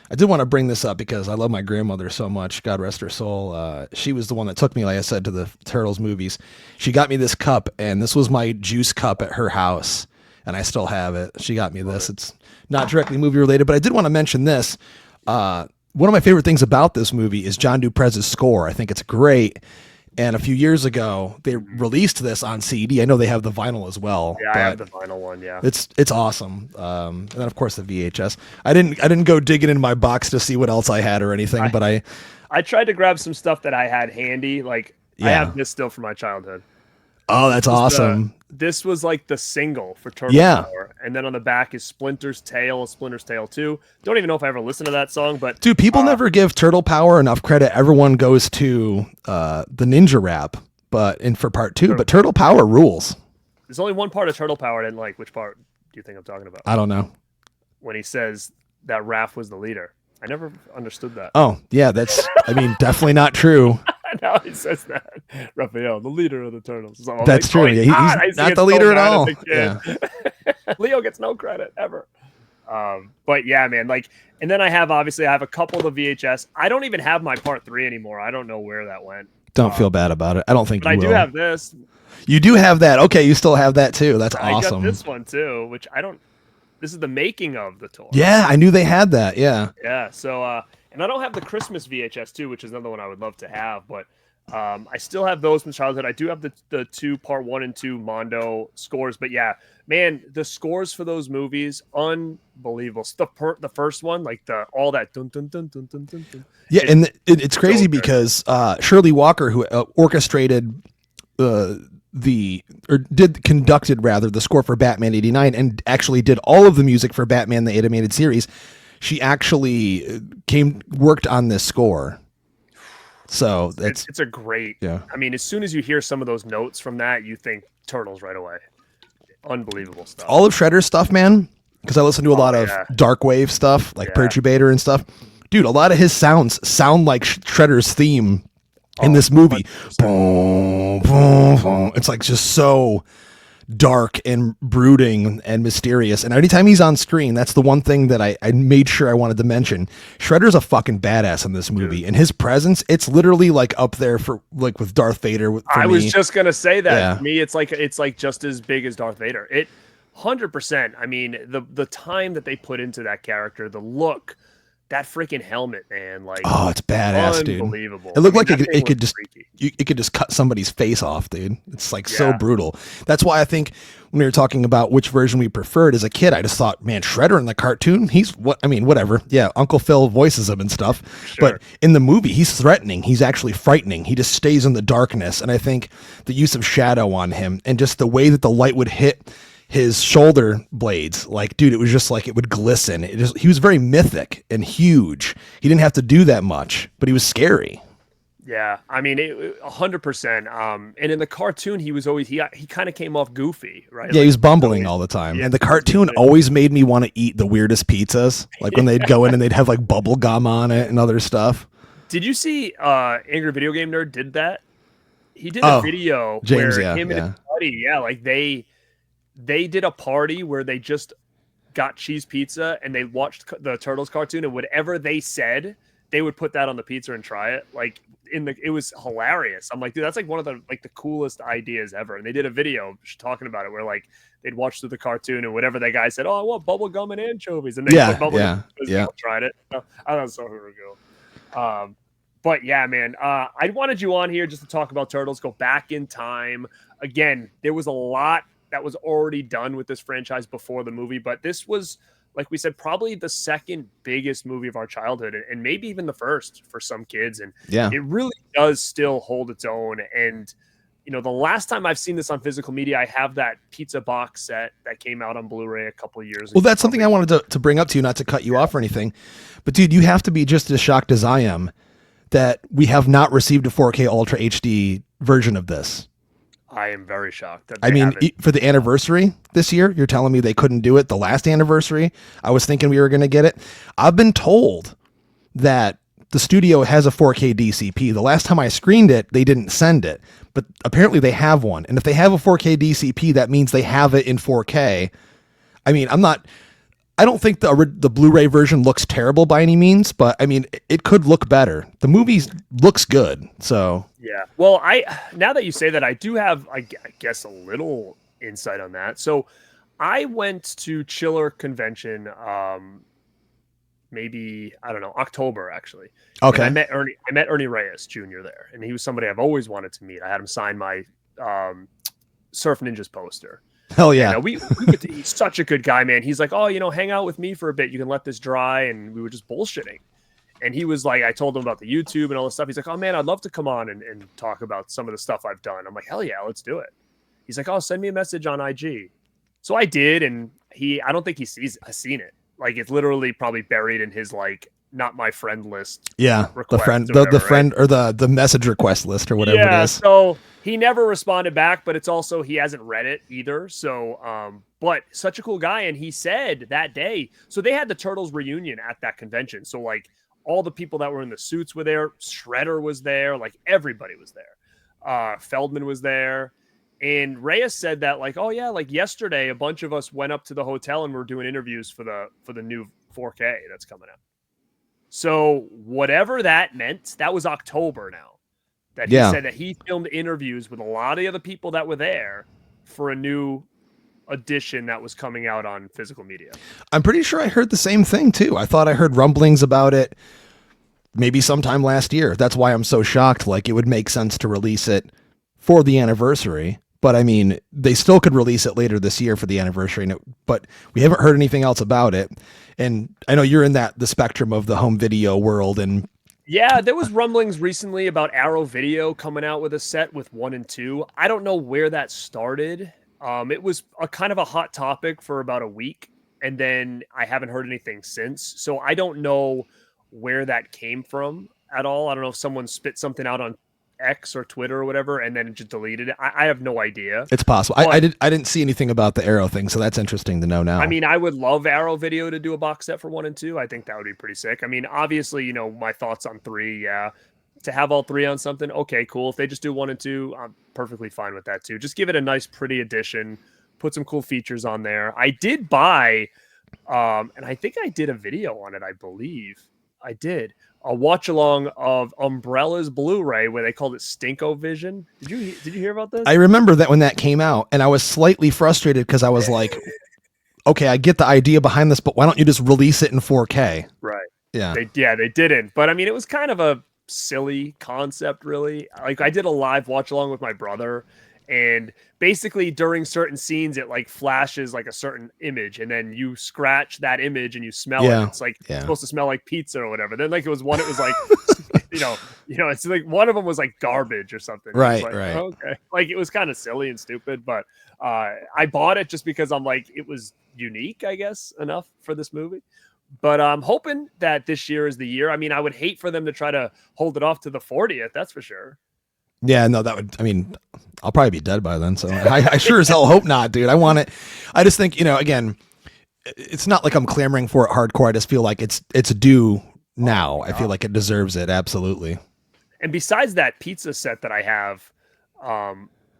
I did want to bring this up because I love my grandmother so much. God rest her soul. She was the one that took me, like I said, to the Turtles movies. She got me this cup, and this was my juice cup at her house, and I still have it. She got me this. It's not directly movie related, but I did want to mention this. One of my favorite things about this movie is John Duprez's score. I think it's great. And a few years ago, they released this on CD. I know they have the vinyl as well. Yeah, I have the vinyl one. Yeah, it's awesome. And then of course the VHS. I didn't go digging in my box to see what else I had or anything, but I tried to grab some stuff that I had handy. Like I have this still from my childhood. Oh, that's awesome. This was like the single for Turtle Power. And then on the back is Splinter's Tale, Splinter's Tale 2. Don't even know if I ever listened to that song, but dude, people never give Turtle Power enough credit. Everyone goes to the Ninja Rap, for part 2, but Turtle Power rules. There's only one part of Turtle Power I didn't like. Which part do you think I'm talking about? I don't know. When he says that Raph was the leader. I never understood that. Oh, yeah, that's definitely not true. Now he says that. Raphael, the leader of the Turtles. So that's true. Yeah, he's not the leader at all. Yeah. Leo gets no credit ever. But yeah, man, like, and then I have a couple of the VHS. I don't even have my part 3 anymore. I don't know where that went. Don't feel bad about it. I don't think you will. I do have this. You do have that. Okay, you still have that too. That's awesome. I got this one too, which I don't. This is the making of the toy. Yeah, I knew they had that. Yeah. Yeah. So, and I don't have the Christmas VHS too, which is another one I would love to have, but I still have those from childhood. I do have the 2 part 1 and 2 Mondo scores, but yeah, man, the scores for those movies, unbelievable. The first one, like all that dun dun dun dun dun dun. Dun. Yeah, and it's crazy so because Shirley Walker, who orchestrated conducted the score for Batman '89 and actually did all of the music for Batman the Animated Series. She actually worked on this score. So it's a great. Yeah. I mean, as soon as you hear some of those notes from that, you think Turtles right away. Unbelievable stuff. All of Shredder's stuff, man. Because I listen to a lot of dark wave stuff, like Perturbator and stuff. Dude, a lot of his sounds sound like Shredder's theme in this movie. Boom, boom, boom. It's like just so dark and brooding and mysterious. And anytime he's on screen, that's the one thing that I made sure I wanted to mention. Shredder's a fucking badass in this movie. And his presence, it's literally like up there for like with Darth Vader. I was just gonna say that. Yeah. To me, it's like just as big as Darth Vader. It 100%. I mean, the time that they put into that character, the look, that freaking helmet, man, like, oh, it's badass, dude. Unbelievable. It looked like it could just cut somebody's face off, dude. It's like so brutal. That's why I think when we were talking about which version we preferred as a kid, I just thought, man, Shredder in the cartoon, whatever. Yeah, Uncle Phil voices him and stuff. Sure. But in the movie, he's threatening. He's actually frightening. He just stays in the darkness. And I think the use of shadow on him and just the way that the light would hit his shoulder blades, like, dude, it was just like it would glisten. He was very mythic and huge. He didn't have to do that much, but he was scary. Yeah, I mean, 100%. And in the cartoon, he was always he kind of came off goofy, right? Yeah, he was bumbling all the time. And the cartoon always made me want to eat the weirdest pizzas, like when they'd go in and they'd have like bubble gum on it and other stuff. Did you see Angry Video Game Nerd did that? He did a video James, where him and his buddy, like they did a party where they just got cheese pizza and they watched the Turtles cartoon, and whatever they said, they would put that on the pizza and try it. Like it was hilarious. I'm like, dude, that's like one of the coolest ideas ever. And they did a video talking about it where like they'd watch through the cartoon and whatever that guy said, oh, I want bubble gum and anchovies, and they put bubble gum and tried it. I thought it was so cool. But yeah, man, I wanted you on here just to talk about Turtles, go back in time. Again, there was a lot that was already done with this franchise before the movie, but this was, like we said, probably the second biggest movie of our childhood, and maybe even the first for some kids. And it really does still hold its own. And, you know, the last time I've seen this on physical media, I have that pizza box set that came out on Blu-ray a couple of years ago. Well, that's something I wanted to bring up to you, not to cut you off or anything. But, dude, you have to be just as shocked as I am that we have not received a 4K Ultra HD version of this. I am very shocked. I mean, for the anniversary this year, you're telling me they couldn't do it the last anniversary? I was thinking we were going to get it. I've been told that the studio has a 4K DCP. The last time I screened it, they didn't send it, but apparently they have one. And if they have a 4K DCP, that means they have it in 4K. I mean, I don't think the Blu-ray version looks terrible by any means, but I mean, it could look better. The movie looks good. So yeah. Well, now that you say that, I do have, I guess, a little insight on that. So I went to Chiller Convention, maybe, I don't know, October actually. Okay. And I met Ernie Reyes Jr. there, and he was somebody I've always wanted to meet. I had him sign my Surf Ninjas poster. Hell yeah. And, he's such a good guy, man. He's like, oh, hang out with me for a bit. You can let this dry. And we were just bullshitting. And he was like, I told him about the YouTube and all this stuff. He's like, oh man, I'd love to come on and talk about some of the stuff I've done. I'm like, hell yeah, let's do it. He's like, oh, send me a message on IG. So I did. And I don't think has seen it. Like, it's literally probably buried in his, like, not my friend list. Yeah. The friend, the friend, or the message request list or whatever it is. So he never responded back, but it's also, he hasn't read it either. So, but such a cool guy. And he said that day, so they had the Turtles reunion at that convention. So like all the people that were in the suits were there. Shredder was there. Like everybody was there. Feldman was there. And Reyes said that like, oh yeah, like yesterday, a bunch of us went up to the hotel and we're doing interviews for the new 4K that's coming out. So whatever that meant, that was October now. That he said that he filmed interviews with a lot of the other people that were there for a new edition that was coming out on physical media. I'm pretty sure I heard the same thing too. I thought I heard rumblings about it maybe sometime last year. That's why I'm so shocked. Like, it would make sense to release it for the anniversary. But I mean, they still could release it later this year for the anniversary, but we haven't heard anything else about it. And I know you're in the spectrum of the home video world. And yeah, there was rumblings recently about Arrow Video coming out with a set with 1 and 2. I don't know where that started. It was a kind of a hot topic for about a week, and then I haven't heard anything since. So I don't know where that came from at all. I don't know if someone spit something out on X or Twitter or whatever, and then just deleted it. I have no idea. It's possible. I didn't see anything about the Arrow thing, so that's interesting to know now. I mean, I would love Arrow Video to do a box set for 1 and 2. I think that would be pretty sick. I mean, obviously, my thoughts on 3, yeah. To have all 3 on something, okay, cool. If they just do 1 and 2, I'm perfectly fine with that too. Just give it a nice, pretty edition. Put some cool features on there. I did buy, and I think I did a video on it. I believe I did a watch along of Umbrella's Blu-ray where they called it Stinko Vision. Did you hear about this? I remember that when that came out, and I was slightly frustrated because I was like, okay, I get the idea behind this, but why don't you just release it in 4K? Right. Yeah. They didn't. But I mean, it was kind of a silly concept, really. Like, I did a live watch along with my brother, and basically during certain scenes it like flashes like a certain image, and then you scratch that image and you smell it. It's like supposed to smell like pizza or whatever. Then like it was like It's like one of them was like garbage or something. It was Right, like, right. Okay, like it was kind of silly and stupid, but I bought it just because I'm like it was unique, I guess, enough for this movie. But I'm hoping that this year is the year. I mean, I would hate for them to try to hold it off to the 40th. That's for sure. Yeah, no, I'll probably be dead by then. So I sure as hell hope not, dude. I want it. I just think, again, it's not like I'm clamoring for it hardcore. I just feel like it's due now. I feel like it deserves it. Absolutely. And besides that pizza set that I have,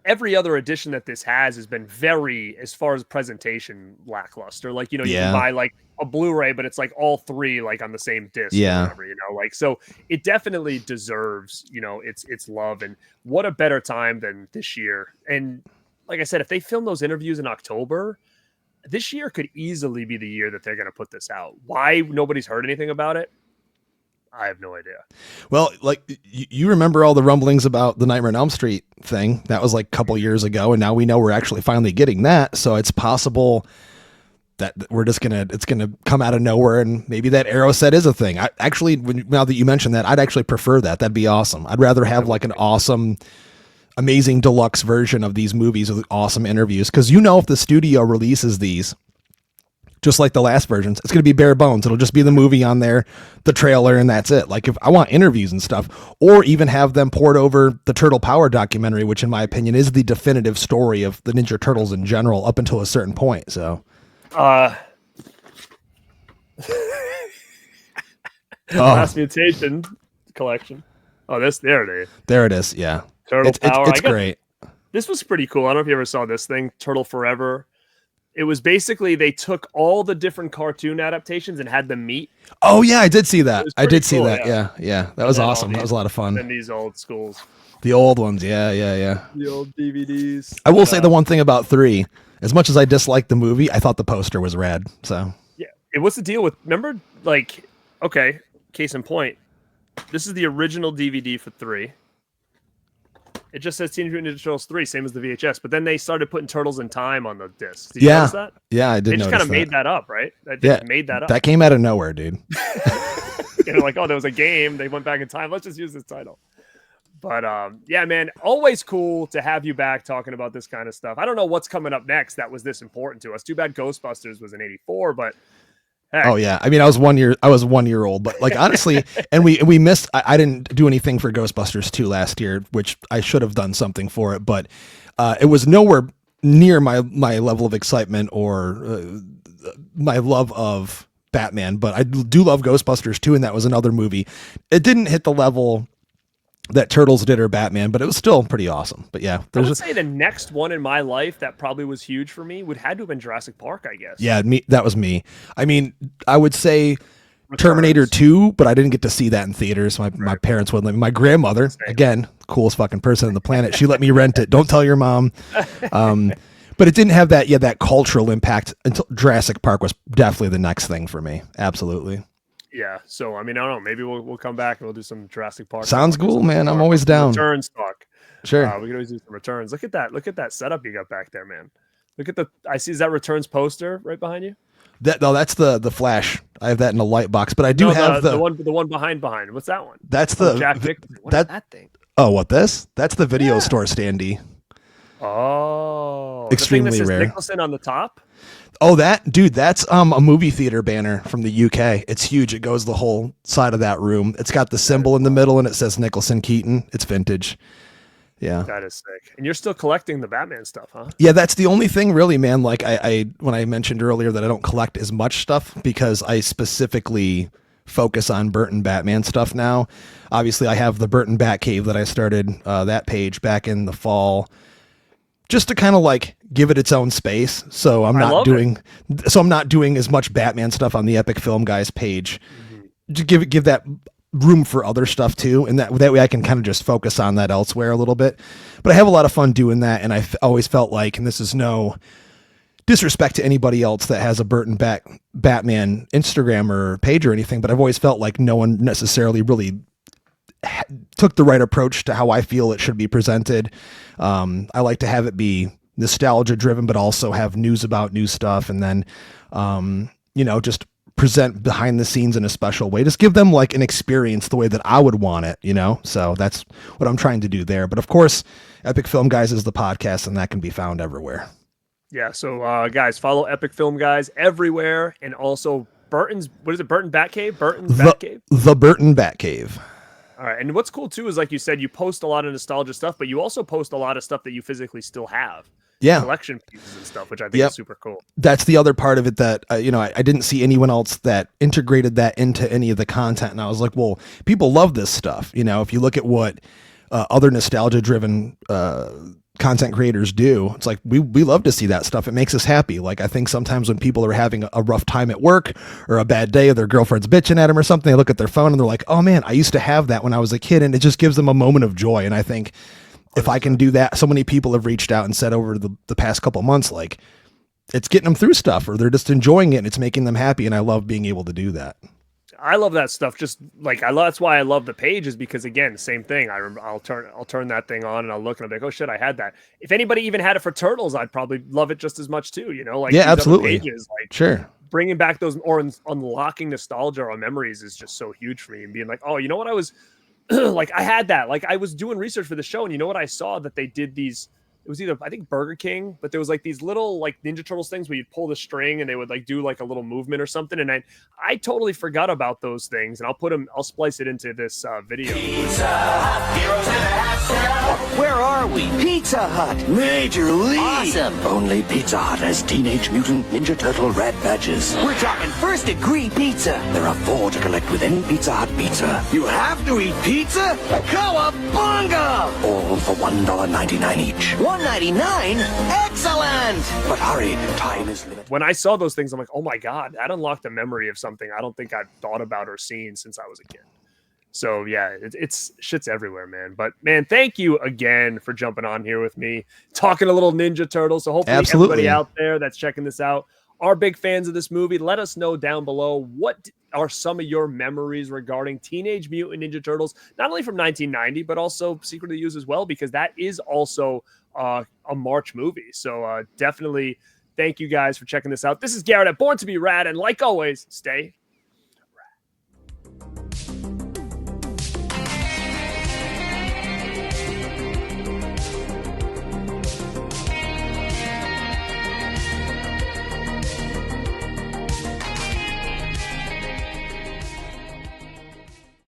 every other edition that this has been very, as far as presentation, lackluster. Like, you can buy like a Blu-ray, but it's like all three like on the same disc. Yeah. Or whatever, like, so it definitely deserves, its love. And what a better time than this year. And like I said, if they film those interviews in October, this year could easily be the year that they're going to put this out. Why nobody's heard anything about it? I have no idea. Well, like you remember all the rumblings about the Nightmare on Elm Street thing. That was like a couple years ago. And now we know we're actually finally getting that. So it's possible that it's going to come out of nowhere. And maybe that arrow set is a thing. I actually, now that you mentioned that, I'd actually prefer that. That'd be awesome. I'd rather have like an awesome, amazing deluxe version of these movies with awesome interviews. Cause if the studio releases these, just like the last versions, it's going to be bare bones. It'll just be the movie on there, the trailer, and that's it. Like if I want interviews and stuff, or even have them poured over the Turtle Power documentary, which in my opinion is the definitive story of the Ninja Turtles in general up until a certain point. So, Last Mutation collection. Oh, there it is. There it is. Yeah. Turtle Power. It's great. This was pretty cool. I don't know if you ever saw this thing, Turtle Forever. It was basically they took all the different cartoon adaptations and had them meet. Oh yeah, I did see that. I did see cool, that. Yeah. That was awesome. That was a lot of fun. And these old schools. The old ones. Yeah. The old DVDs. I will say the one thing about 3, as much as I disliked the movie, I thought the poster was rad. So yeah. What's the deal with, remember, like, okay, case in point, this is the original DVD for 3. It just says Teenage Mutant Ninja Turtles 3, same as the VHS. But then they started putting Turtles in Time on the disc. Did you notice that? Yeah, I did. They just kind of made that up, right? Made that up. That came out of nowhere, dude. Like, oh, there was a game. They went back in time. Let's just use this title. But yeah, man, always cool to have you back talking about this kind of stuff. I don't know what's coming up next that was this important to us. Too bad Ghostbusters was in '84, but. Heck. Oh yeah, I mean, I was 1 year old, but like honestly, and we missed. I didn't do anything for Ghostbusters 2 last year, which I should have done something for it, but it was nowhere near my level of excitement or my love of Batman. But I do love Ghostbusters 2, and that was another movie. It didn't hit the level that Turtles did or Batman, but it was still pretty awesome. But yeah, I would say the next one in my life that probably was huge for me had to have been Jurassic Park, I guess. Yeah, that was me. I mean, I would say Terminator 2, but I didn't get to see that in theaters. My parents wouldn't let me. My grandmother, again, coolest fucking person on the planet, she let me rent it. Don't tell your mom. But it didn't have that cultural impact until Jurassic Park was definitely the next thing for me. Absolutely. Yeah, so I mean, I don't know. Maybe we'll come back and we'll do some Jurassic Park. Sounds cool, man. I'm always down. Returns talk. Sure. We can always do some returns. Look at that setup you got back there, man. Look at I see. Is that returns poster right behind you? That's the Flash. I have that in a light box, but I do have the one behind. What's that one? That's the Jack Nicholson. What is that thing? Oh, what this? That's the video store standee. Oh, extremely the thing that says rare. Nicholson on the top. Oh, that's a movie theater banner from the UK. It's huge. It goes the whole side of that room. It's got the symbol in the middle and it says Nicholson Keaton. It's vintage. Yeah. That is sick. And you're still collecting the Batman stuff, huh? Yeah, that's the only thing really, man. Like I when I mentioned earlier that I don't collect as much stuff because I specifically focus on Burton Batman stuff now. Obviously, I have the Burton Batcave that I started that page back in the fall, just to kind of like give it its own space. So I'm not doing as much Batman stuff on the Epic Film Guys page. To give that room for other stuff too, and that way I can kind of just focus on that elsewhere a little bit. But I have a lot of fun doing that, and I've always felt like, and this is no disrespect to anybody else that has a Burton Batman Instagram or page or anything, but I've always felt like no one necessarily really took the right approach to how I feel it should be presented. I like to have it be nostalgia driven, but also have news about new stuff, and then just present behind the scenes in a special way. Just give them like an experience the way that I would want it, you know? So that's what I'm trying to do there. But of course, Epic Film Guys is the podcast, and that can be found everywhere. Yeah. So guys, follow Epic Film Guys everywhere. And also Burton's, what is it? Burton Batcave? Burton's Batcave? The Burton Batcave. All right. And what's cool too is, like you said, you post a lot of nostalgia stuff, but you also post a lot of stuff that you physically still have. Yeah. Collection pieces and stuff, which I think is super cool. That's the other part of it that, you know, I didn't see anyone else that integrated that into any of the content. And I was like, well, people love this stuff. You know, if you look at what other nostalgia driven content creators do, it's like, we love to see that stuff. It makes us happy. Like, I think sometimes when people are having a rough time at work or a bad day, or their girlfriend's bitching at them or something, they look at their phone and they're like, oh man, I used to have that when I was a kid. And it just gives them a moment of joy. And I think, if I can do that, so many people have reached out and said over the past couple of months, like, it's getting them through stuff, or they're just enjoying it and it's making them happy. And I love being able to do that. I love that stuff. Just like, that's why I love the page, is because, again, same thing. I'll turn that thing on and I'll look and I'll be like, oh shit, I had that. If anybody even had it for Turtles, I'd probably love it just as much too. You know, like, yeah, absolutely. Pages, like, sure. Bringing back those, or unlocking nostalgia or memories is just so huge for me. And being like, oh, you know what, I was like, I had that. Like, I was doing research for the show, and you know what, I saw that they did these. It was either, I think, Burger King, but there was like these little like Ninja Turtles things where you'd pull the string and they would like do like a little movement or something. And I totally forgot about those things, and I'll splice it into this video. Where are we? Pizza Hut. Major League. Awesome. Only Pizza Hut has Teenage Mutant Ninja Turtle red badges. We're talking first degree pizza. There are 4 to collect with any Pizza Hut pizza. You have to eat pizza? Cowabunga! All for $1.99 each. $1.99? Excellent! But hurry, time is limited. When I saw those things, I'm like, oh my God, that unlocked a memory of something I don't think I've thought about or seen since I was a kid. So yeah, it's shit's everywhere, man. But man, thank you again for jumping on here with me, talking a little Ninja Turtles. So hopefully everybody out there that's checking this out are big fans of this movie. Let us know down below, what are some of your memories regarding Teenage Mutant Ninja Turtles, not only from 1990, but also Secret of the Ooze as well, because that is also a March movie. So definitely thank you guys for checking this out. This is Garrett at Born to Be Rad, and like always, stay